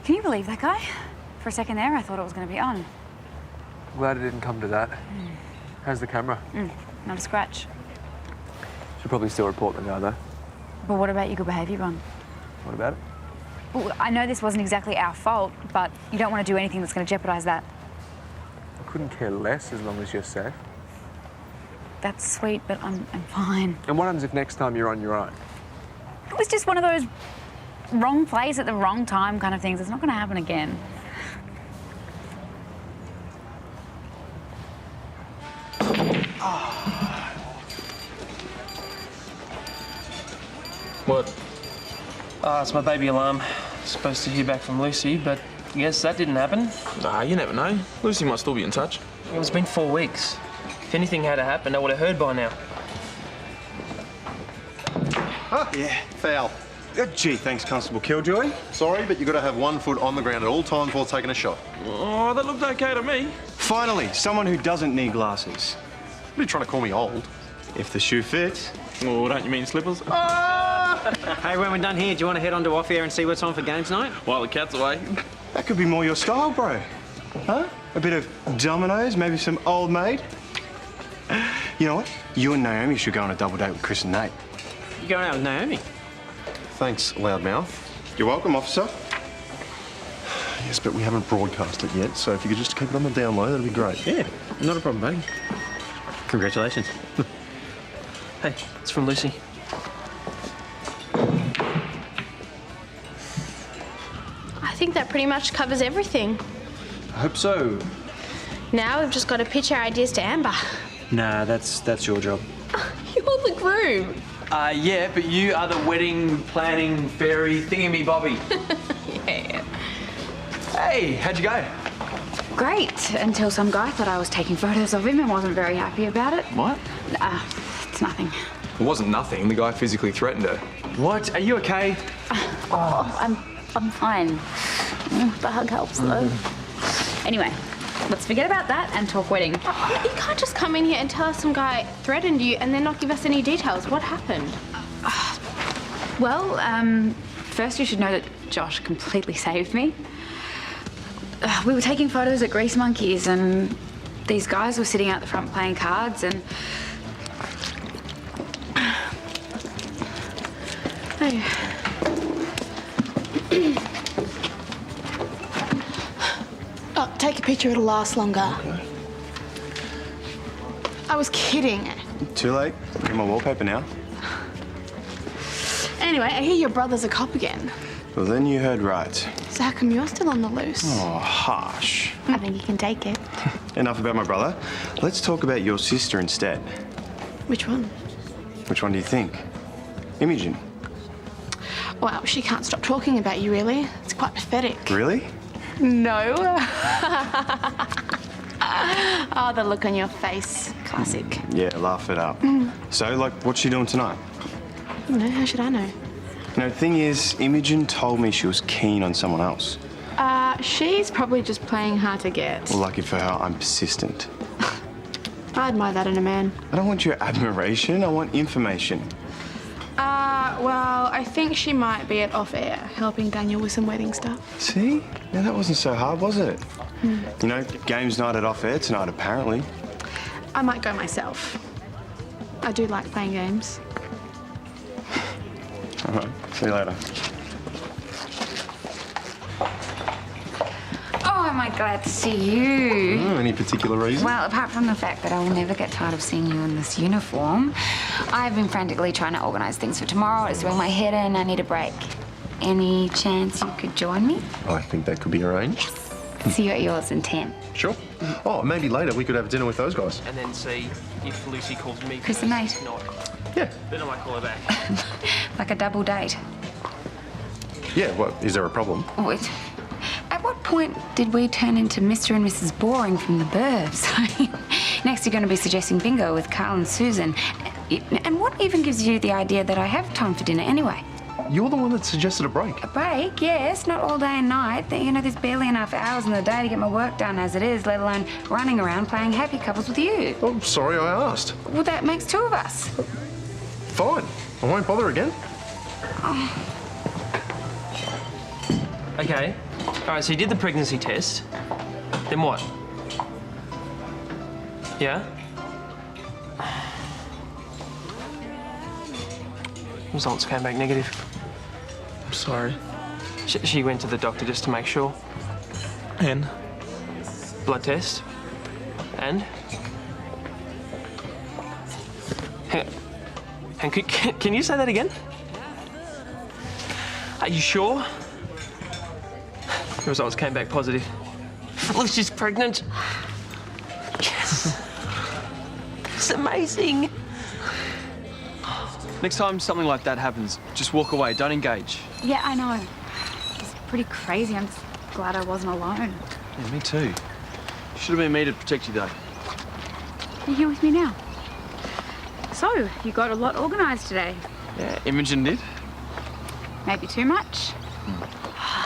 Can you believe that guy? For a second there, I thought it was going to be on. Glad it didn't come to that. How's the camera? Not a scratch. Should probably still report the guy, though. But what about your good behaviour bond? What about it? Well, I know this wasn't exactly our fault, but you don't want to do anything that's going to jeopardise that. I couldn't care less as long as you're safe. That's sweet, but I'm fine. And what happens if next time you're on your own? It was just one of those wrong place at the wrong time kind of things. It's not going to happen again. What? It's my baby alarm. Supposed to hear back from Lucy, but I guess that didn't happen. Nah, you never know. Lucy might still be in touch. Well, it's been 4 weeks. If anything had happened, I would have heard by now. Ah, yeah, foul. Gee, thanks, Constable Killjoy. Sorry, but you've got to have 1 foot on the ground at all times while taking a shot. Oh, that looked okay to me. Finally, someone who doesn't need glasses. What are you trying to call me old? If the shoe fits. Oh, don't you mean slippers? Hey, when we're done here, do you want to head on to off air and see what's on for games night? While the cat's away. That could be more your style, bro. Huh? A bit of dominoes, maybe some old maid. You know what? You and Naomi should go on a double date with Chris and Nate. You going out with Naomi? Thanks, loudmouth. You're welcome, officer. Yes, but we haven't broadcast it yet, so if you could just keep it on the down low, that'd be great. Yeah, not a problem, buddy. Congratulations. Hey, it's from Lucy. I think that pretty much covers everything. I hope so. Now we've just got to pitch our ideas to Amber. Nah, that's your job. You're the groom. Yeah, but you are the wedding planning fairy thingy-me-bobby. Yeah. Hey, how'd you go? Great, until some guy thought I was taking photos of him and wasn't very happy about it. What? It's nothing. It wasn't nothing. The guy physically threatened her. What? Are you okay? I'm fine. The hug helps, though. Anyway, let's forget about that and talk wedding. You can't just come in here and tell us some guy threatened you and then not give us any details. What happened? Well, first you should know that Josh completely saved me. We were taking photos at Grease Monkeys and these guys were sitting out the front playing cards and... Hey. Oh, take a picture, it'll last longer. Okay. I was kidding. Too late. Get my wallpaper now. Anyway, I hear your brother's a cop again. Well, then you heard right. So how come you're still on the loose? Oh, harsh. I think you can take it. Enough about my brother. Let's talk about your sister instead. Which one? Which one do you think? Imogen. Well, she can't stop talking about you, really. It's quite pathetic. Really? No. Oh, the look on your face. Classic. Yeah, laugh it up. So, like, what's she doing tonight? I don't know. How should I know? You know, the thing is, Imogen told me she was keen on someone else. She's probably just playing hard to get. Well, lucky for her, I'm persistent. I admire that in a man. I don't want your admiration, I want information. Well, I think she might be at off air, helping Daniel with some wedding stuff. See? Yeah, that wasn't so hard, was it? You know, games night at off air tonight, apparently. I might go myself. I do like playing games. All right, see you later. Oh, am I glad to see you. Any particular reason? Well, apart from the fact that I will never get tired of seeing you in this uniform, I've been frantically trying to organise things for tomorrow. It's doing my head in. I need a break. Any chance you could join me? I think that could be arranged. See you at yours in 10. Sure. Oh, maybe later we could have dinner with those guys. And then see if Lucy calls me. Chris and Nate. Not. Yeah. Then I might call her back. Like a double date. Yeah, what, is there a problem? Wait. At what point did we turn into Mr. and Mrs. Boring from the Burbs? Next you're going to be suggesting bingo with Karl and Susan. And what even gives you the idea that I have time for dinner anyway? You're the one that suggested a break. A break? Yes, not all day and night. You know, there's barely enough hours in the day to get my work done as it is, let alone running around playing happy couples with you. Oh, sorry I asked. Well, that makes 2 of us. Fine. I won't bother again. Okay, All right, so you did the pregnancy test. Then what? Yeah? Results came back negative. I'm sorry. She went to the doctor just to make sure. And? Blood test. And? Hang on. And can you say that again? Are you sure? The results came back positive. Look, she's pregnant. Yes. It's amazing. Next time something like that happens, just walk away. Don't engage. Yeah, I know. It's pretty crazy. I'm just glad I wasn't alone. Yeah, me too. Should have been me to protect you, though. You're here with me now. So, you got a lot organised today. Yeah, Imogen did. Maybe too much.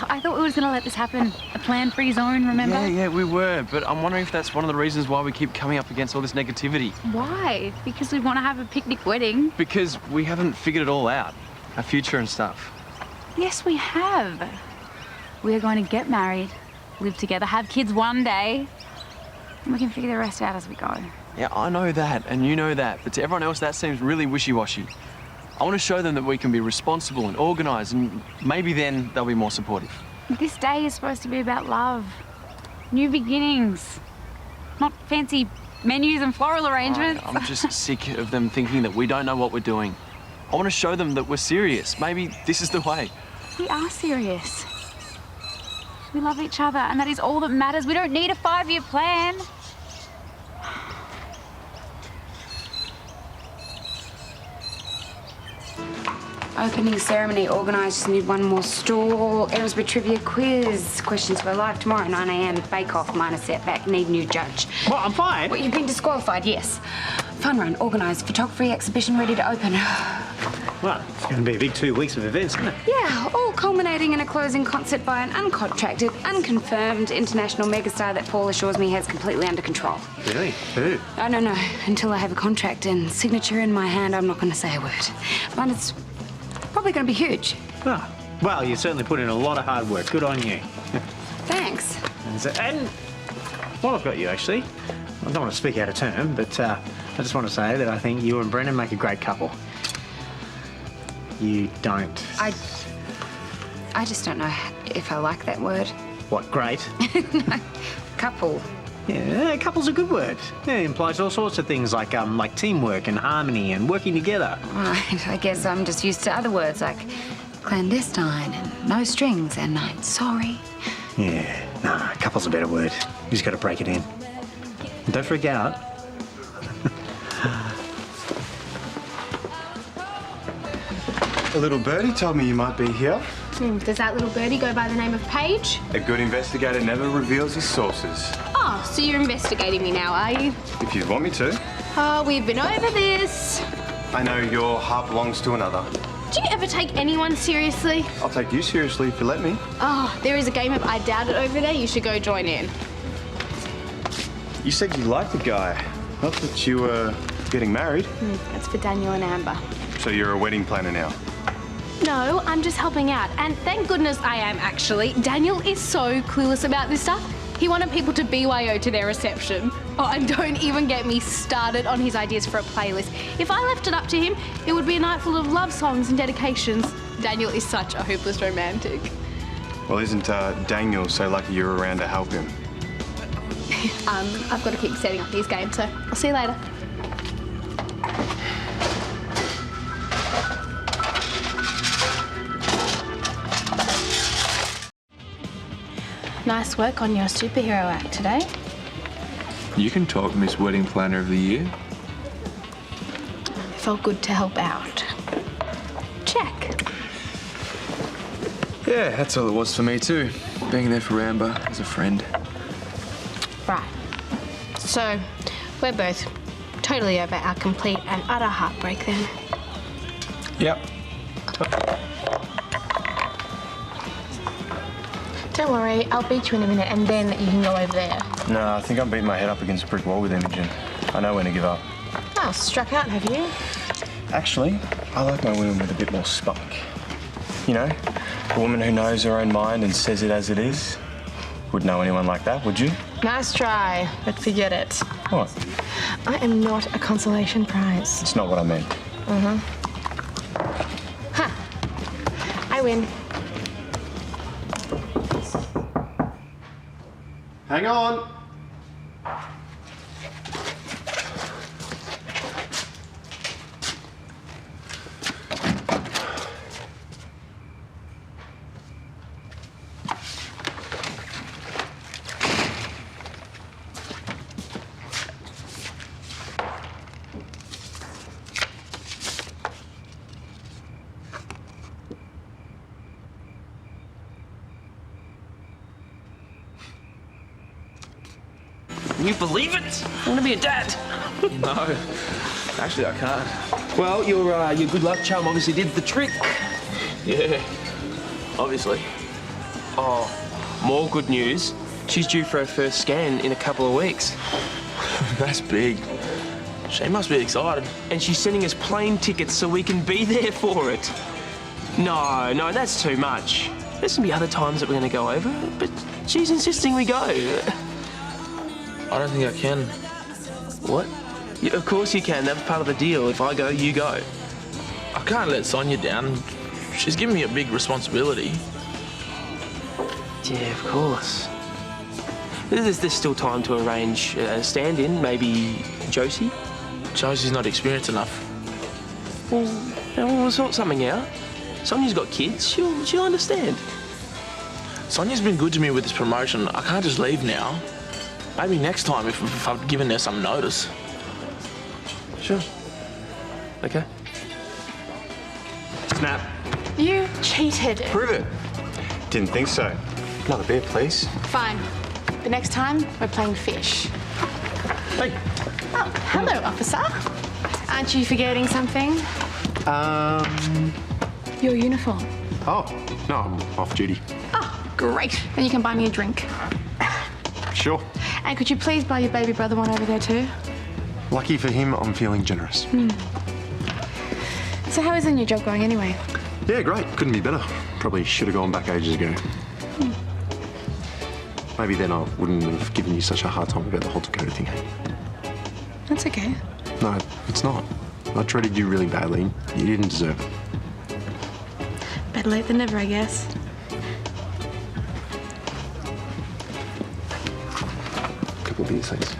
I thought we were going to let this happen. A plan-free zone, remember? Yeah, we were. But I'm wondering if that's one of the reasons why we keep coming up against all this negativity. Why? Because we want to have a picnic wedding. Because we haven't figured it all out. Our future and stuff. Yes, we have. We're going to get married, live together, have kids one day, and we can figure the rest out as we go. Yeah, I know that, and you know that. But to everyone else, that seems really wishy-washy. I want to show them that we can be responsible and organised, and maybe then they'll be more supportive. This day is supposed to be about love. New beginnings. Not fancy menus and floral arrangements. I'm just sick of them thinking that we don't know what we're doing. I want to show them that we're serious. Maybe this is the way. We are serious. We love each other, and that is all that matters. We don't need a 5-year plan. Opening ceremony organised. Just need one more stall. Erinsborough trivia quiz. Questions for live tomorrow, 9 a.m. Bake off, minor setback. Need new judge. What, I'm fired? Well, you've been disqualified, yes. Fun run organised. Photography exhibition ready to open. Well, it's going to be a big 2 weeks of events, isn't it? Yeah, all culminating in a closing concert by an uncontracted, unconfirmed international megastar that Paul assures me has completely under control. Really? Who? Oh, no. Until I have a contract and signature in my hand, I'm not going to say a word. But it's probably going to be huge. Oh, well, you certainly put in a lot of hard work. Good on you. Thanks. And while I've got you, actually, I don't want to speak out of turn, but I just want to say that I think you and Brennan make a great couple. You don't. I just don't know if I like that word. What, great? Couple. Yeah, couple's a good word. Yeah, it implies all sorts of things like teamwork and harmony and working together. Right, I guess I'm just used to other words like clandestine and no strings and I'm sorry. Yeah, nah, couple's a better word. You just got to break it in. And don't freak out. A little birdie told me you might be here. Does that little birdie go by the name of Paige? A good investigator never reveals his sources. Oh, so you're investigating me now, are you? If you want me to. Oh, we've been over this. I know your heart belongs to another. Do you ever take anyone seriously? I'll take you seriously if you let me. Oh, there is a game of I Doubt It over there. You should go join in. You said you liked the guy. Not that you were getting married. That's for Daniel and Amber. So you're a wedding planner now. No, I'm just helping out. And thank goodness I am, actually. Daniel is so clueless about this stuff. He wanted people to BYO to their reception. Oh, and don't even get me started on his ideas for a playlist. If I left it up to him, it would be a night full of love songs and dedications. Daniel is such a hopeless romantic. Well, isn't Daniel so lucky you're around to help him? I've got to keep setting up these games, so I'll see you later. Nice work on your superhero act today. You can talk Miss Wedding Planner of the Year. It felt good to help out. Check. Yeah, that's all it was for me too. Being there for Amber as a friend. Right. So, we're both totally over our complete and utter heartbreak then. Yep. Don't worry, I'll beat you in a minute and then you can go over there. No, I think I'm beating my head up against a brick wall with Imogen. I know when to give up. Oh, struck out, have you? Actually, I like my women with a bit more spunk. You know, a woman who knows her own mind and says it as it is. Wouldn't know anyone like that, would you? Nice try, but forget it. What? I am not a consolation prize. It's not what I meant. Huh. I win. Hang on. Can you believe it? I want to be a dad. No. Actually, I can't. Well, your good luck charm obviously did the trick. Yeah. Obviously. Oh, more good news. She's due for her first scan in a couple of weeks. That's big. She must be excited. And she's sending us plane tickets so we can be there for it. No, that's too much. There's going to be other times that we're going to go over, but she's insisting we go. I don't think I can. What? Yeah, of course you can. That's part of the deal. If I go, you go. I can't let Sonia down. She's given me a big responsibility. Yeah, of course. There's still time to arrange a stand-in, maybe Josie? Josie's not experienced enough. Well, we'll sort something out. Sonia's got kids. She'll understand. Sonia's been good to me with this promotion. I can't just leave now. Maybe next time if I've given her some notice. Sure. Okay. Snap. You cheated. Prove it. Didn't think so. Another beer, please. Fine. The next time, we're playing fish. Hey. Oh, hello, officer. Aren't you forgetting something? Your uniform. Oh, no, I'm off duty. Oh, great. Then you can buy me a drink. Sure. And could you please buy your baby brother one over there too? Lucky for him, I'm feeling generous. So how is the new job going anyway? Yeah, great. Couldn't be better. Probably should have gone back ages ago. Maybe then I wouldn't have given you such a hard time about the Halter Dakota thing. That's okay. No, it's not. I treated you really badly. You didn't deserve it. Better late than never, I guess. Couple of beers, thanks.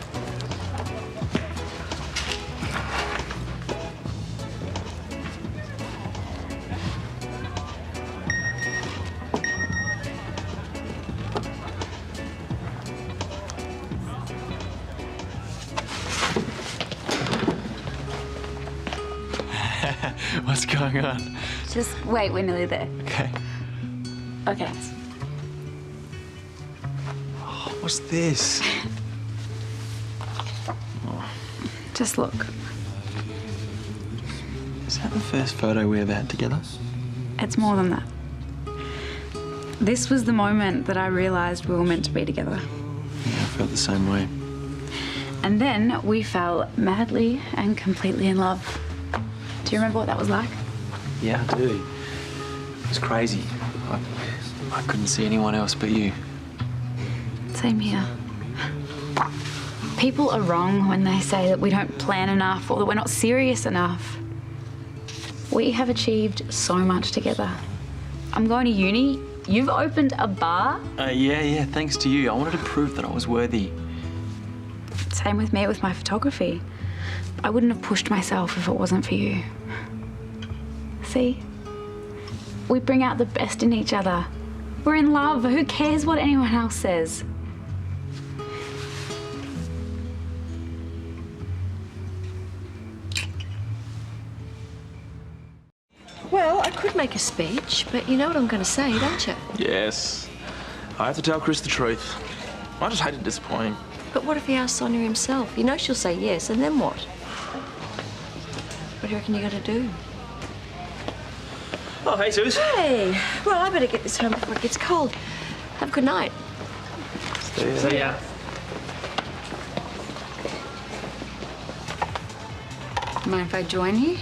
What's going on? Just wait, we're nearly there. Okay. Okay. Oh, what's this? Just look. Is that the first photo we ever had together? It's more than that. This was the moment that I realised we were meant to be together. Yeah, I felt the same way. And then we fell madly and completely in love. Do you remember what that was like? Yeah, I do. It was crazy. I couldn't see anyone else but you. Same here. People are wrong when they say that we don't plan enough or that we're not serious enough. We have achieved so much together. I'm going to uni. You've opened a bar. Yeah, thanks to you. I wanted to prove that I was worthy. Same with me with my photography. I wouldn't have pushed myself if it wasn't for you. See? We bring out the best in each other. We're in love. Who cares what anyone else says? Well, I could make a speech, but you know what I'm going to say, don't you? Yes. I have to tell Chris the truth. I just hate to disappoint him. But what if he asks Sonia himself? You know she'll say yes, and then what? What do you reckon you're going to do? Oh, hey, Suze. Hey, well, I better get this home before it gets cold. Have a good night. See ya. Mind if I join you?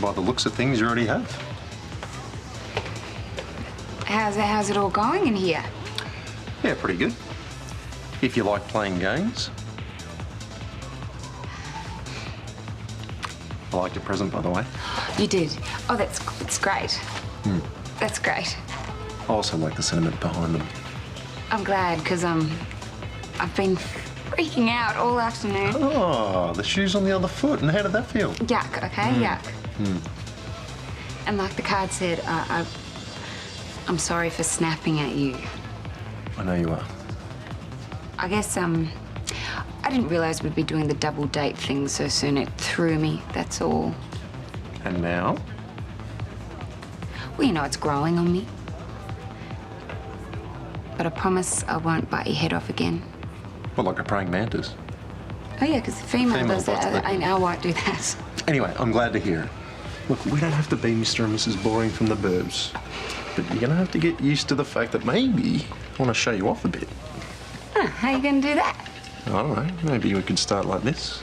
By the looks of things, you already have. How's it all going in here? Yeah, pretty good. If you like playing games. I liked your present, by the way. You did? Oh, that's great. That's great. I also like the sentiment behind them. I'm glad, because, I've been freaking out all afternoon. Oh, the shoe's on the other foot. And how did that feel? Yuck, okay? Yuck. And like the card said, I'm sorry for snapping at you. I know you are. I guess, I didn't realise we'd be doing the double date thing so soon. It threw me, that's all. And now? Well, you know, it's growing on me. But I promise I won't bite your head off again. Well, like a praying mantis. Oh, yeah, because the female does bites that. the- I won't do that. Anyway, I'm glad to hear it. Look, we don't have to be Mr. and Mrs. Boring from the burbs. But you're going to have to get used to the fact that maybe I want to show you off a bit. Huh, how you going to do that? I don't know. Maybe we could start like this.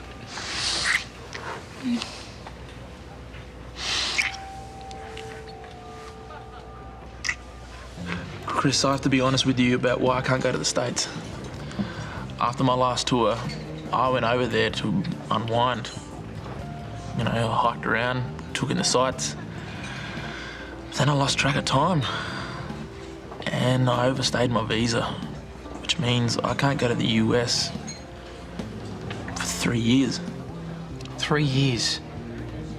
Chris, I have to be honest with you about why I can't go to the States. After my last tour, I went over there to unwind. You know, I hiked around, took in the sights. Then I lost track of time. And I overstayed my visa, which means I can't go to the US for 3 years. 3 years.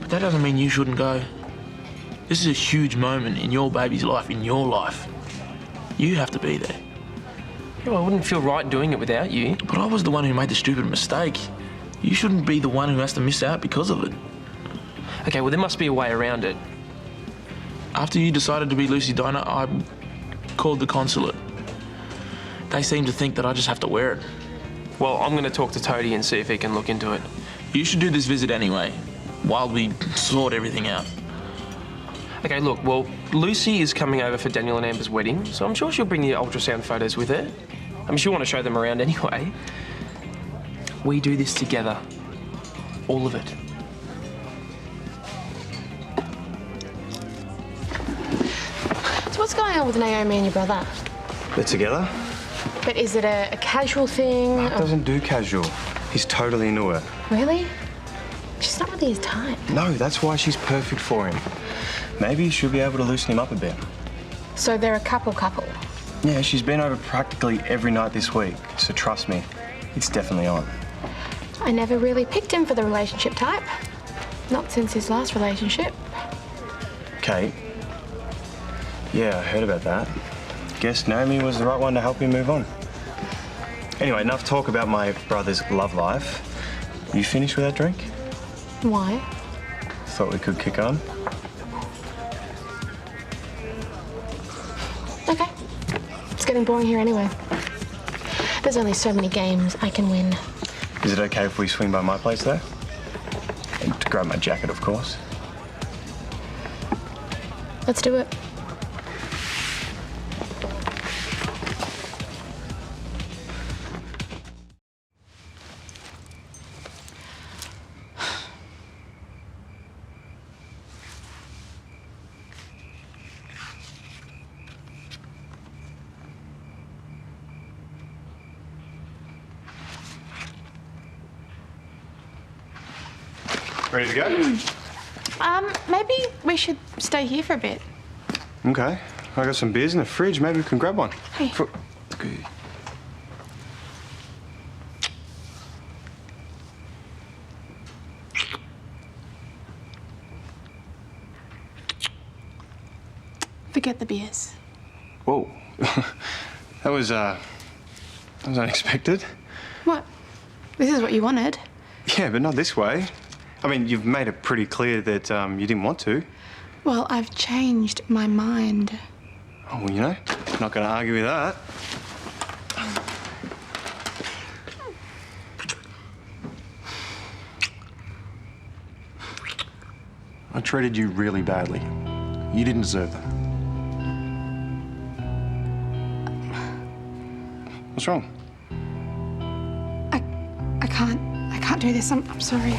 But that doesn't mean you shouldn't go. This is a huge moment in your baby's life, in your life. You have to be there. Yeah, well, I wouldn't feel right doing it without you. But I was the one who made the stupid mistake. You shouldn't be the one who has to miss out because of it. Okay, well, there must be a way around it. After you decided to be Lucy Diner, I called the consulate. They seem to think that I just have to wear it. Well, I'm going to talk to Toadie and see if he can look into it. You should do this visit anyway, while we sort everything out. Okay, look, well, Lucy is coming over for Daniel and Amber's wedding, so I'm sure she'll bring the ultrasound photos with her. I mean, she'll want to show them around anyway. We do this together. All of it. So what's going on with Naomi and your brother? They're together? But is it a casual thing? Mark doesn't do casual. He's totally into her. Really? She's not really his type. No, that's why she's perfect for him. Maybe she'll be able to loosen him up a bit. So they're a couple. Yeah, she's been over practically every night this week, so trust me, it's definitely on. I never really picked him for the relationship type. Not since his last relationship. Kate? Yeah, I heard about that. Guess Naomi was the right one to help him move on. Anyway, enough talk about my brother's love life. You finished with that drink? Why? Thought we could kick on. Okay. It's getting boring here anyway. There's only so many games I can win. Is it okay if we swing by my place, though? And to grab my jacket, of course. Let's do it. Ready to go? Maybe we should stay here for a bit. Okay. I got some beers in the fridge. Maybe we can grab one. Hey. Forget the beers. Whoa. That was unexpected. What? This is what you wanted. Yeah, but not this way. I mean, you've made it pretty clear that you didn't want to. Well, I've changed my mind. Oh, well, you know, not going to argue with that. I treated you really badly. You didn't deserve that. What's wrong? I can't do this. I'm sorry.